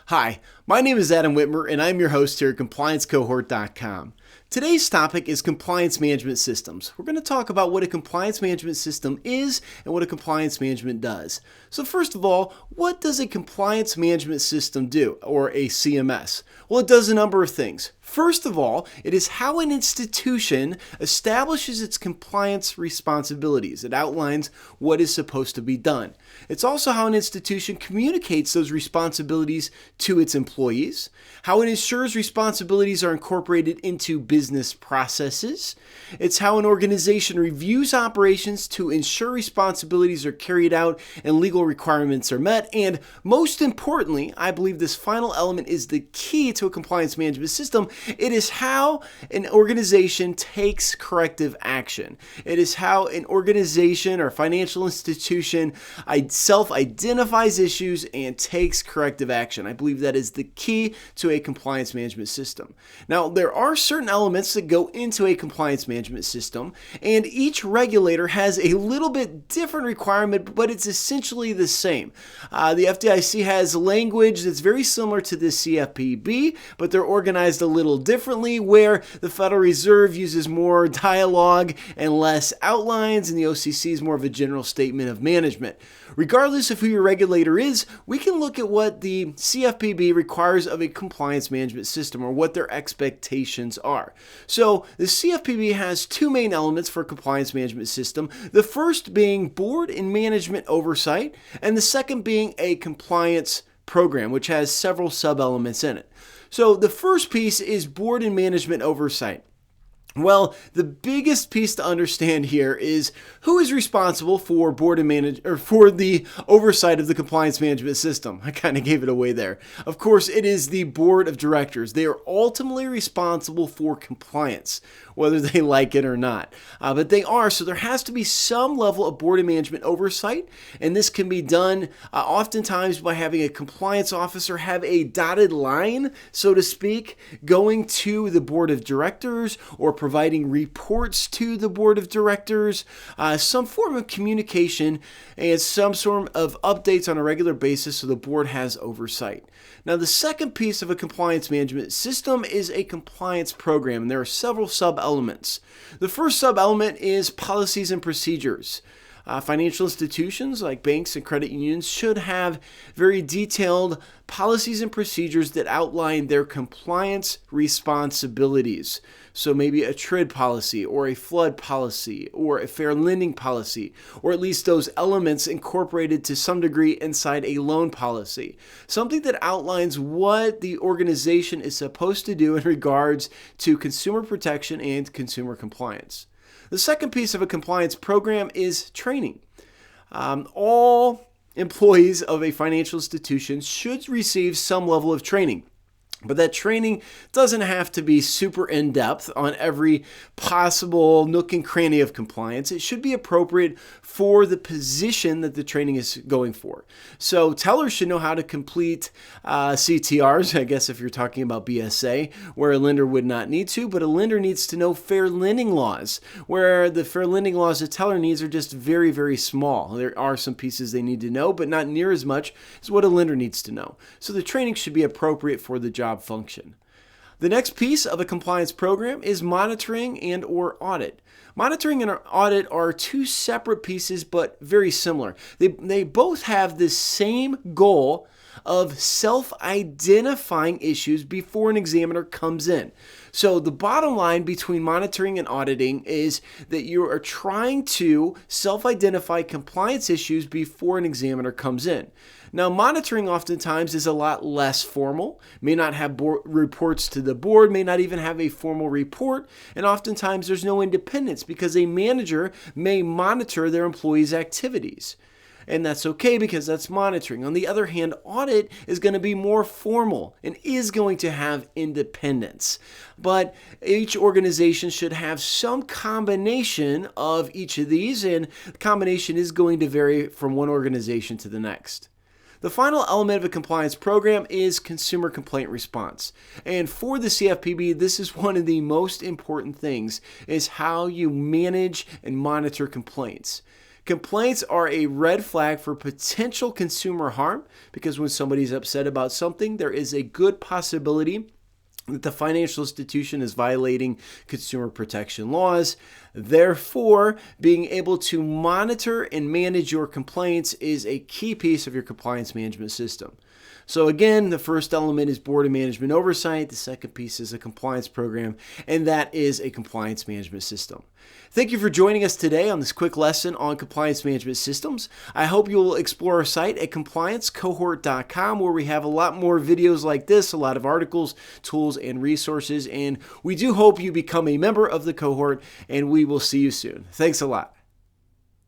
Hi, my name is Adam Whitmer, and I'm your host here at ComplianceCohort.com. Today's topic is compliance management systems. We're going to talk about what a compliance management system is and what a compliance management does. So first of all, what does a compliance management system do, or a CMS? Well, it does a number of things. First of all, it is how an institution establishes its compliance responsibilities. It outlines what is supposed to be done. It's also how an institution communicates those responsibilities to its employees, how it ensures responsibilities are incorporated into business processes. It's how an organization reviews operations to ensure responsibilities are carried out and legal requirements are met. And most importantly, I believe this final element is the key to a compliance management system. It is how an organization takes corrective action. It is how an organization or financial institution self-identifies issues and takes corrective action. I believe that is the key to a compliance management system. Now, there are certain elements that go into a compliance management system, and each regulator has a little bit different requirement, but it's essentially the same. The FDIC has language that's very similar to the CFPB, but they're organized a little differently, where the Federal Reserve uses more dialogue and less outlines, and the OCC is more of a general statement of management. Regardless of who your regulator is, we can look at what the CFPB requires of a compliance management system, or what their expectations are. So the CFPB has two main elements for a compliance management system, the first being board and management oversight, and the second being a compliance program, which has several sub-elements in it. So the first piece is board and management oversight. Well, the biggest piece to understand here is who is responsible for board and for the oversight of the compliance management system. I kind of gave it away there. Of course, it is the board of directors. They are ultimately responsible for compliance, whether they like it or not. But they are, so there has to be some level of board and management oversight, and this can be done oftentimes by having a compliance officer have a dotted line, so to speak, going to the board of directors or providing reports to the board of directors, some form of communication, and some sort of updates on a regular basis so the board has oversight. Now, the second piece of a compliance management system is a compliance program, and there are several sub-elements. The first sub-element is policies and procedures. Financial institutions like banks and credit unions should have very detailed policies and procedures that outline their compliance responsibilities. So maybe a TRID policy or a flood policy or a fair lending policy, or at least those elements incorporated to some degree inside a loan policy. Something that outlines what the organization is supposed to do in regards to consumer protection and consumer compliance. The second piece of a compliance program is training. All employees of a financial institution should receive some level of training. But that training doesn't have to be super in-depth on every possible nook and cranny of compliance. It should be appropriate for the position that the training is going for. So tellers should know how to complete CTRs, I guess if you're talking about BSA, where a lender would not need to, but a lender needs to know fair lending laws, where the fair lending laws a teller needs are just very, very small. There are some pieces they need to know, but not near as much as what a lender needs to know. So the training should be appropriate for the job function. The next piece of a compliance program is monitoring and or audit. Monitoring and audit are two separate pieces, but very similar. They both have the same goal of self-identifying issues before an examiner comes in. So the bottom line between monitoring and auditing is that you are trying to self-identify compliance issues before an examiner comes in. Now, monitoring oftentimes is a lot less formal, may not have reports to the board, may not even have a formal report, and oftentimes there's no independence because a manager may monitor their employees' activities. And that's okay because that's monitoring. On the other hand, audit is going to be more formal and is going to have independence. But each organization should have some combination of each of these, and the combination is going to vary from one organization to the next. The final element of a compliance program is consumer complaint response. And for the CFPB, this is one of the most important things, is how you manage and monitor complaints. Complaints are a red flag for potential consumer harm because when somebody's upset about something, there is a good possibility that the financial institution is violating consumer protection laws. Therefore, being able to monitor and manage your complaints is a key piece of your compliance management system. So again, the first element is board of management oversight. The second piece is a compliance program, and that is a compliance management system. Thank you for joining us today on this quick lesson on compliance management systems. I hope you'll explore our site at compliancecohort.com, where we have a lot more videos like this, a lot of articles, tools, and resources. And we do hope you become a member of the cohort, and we will see you soon. Thanks a lot.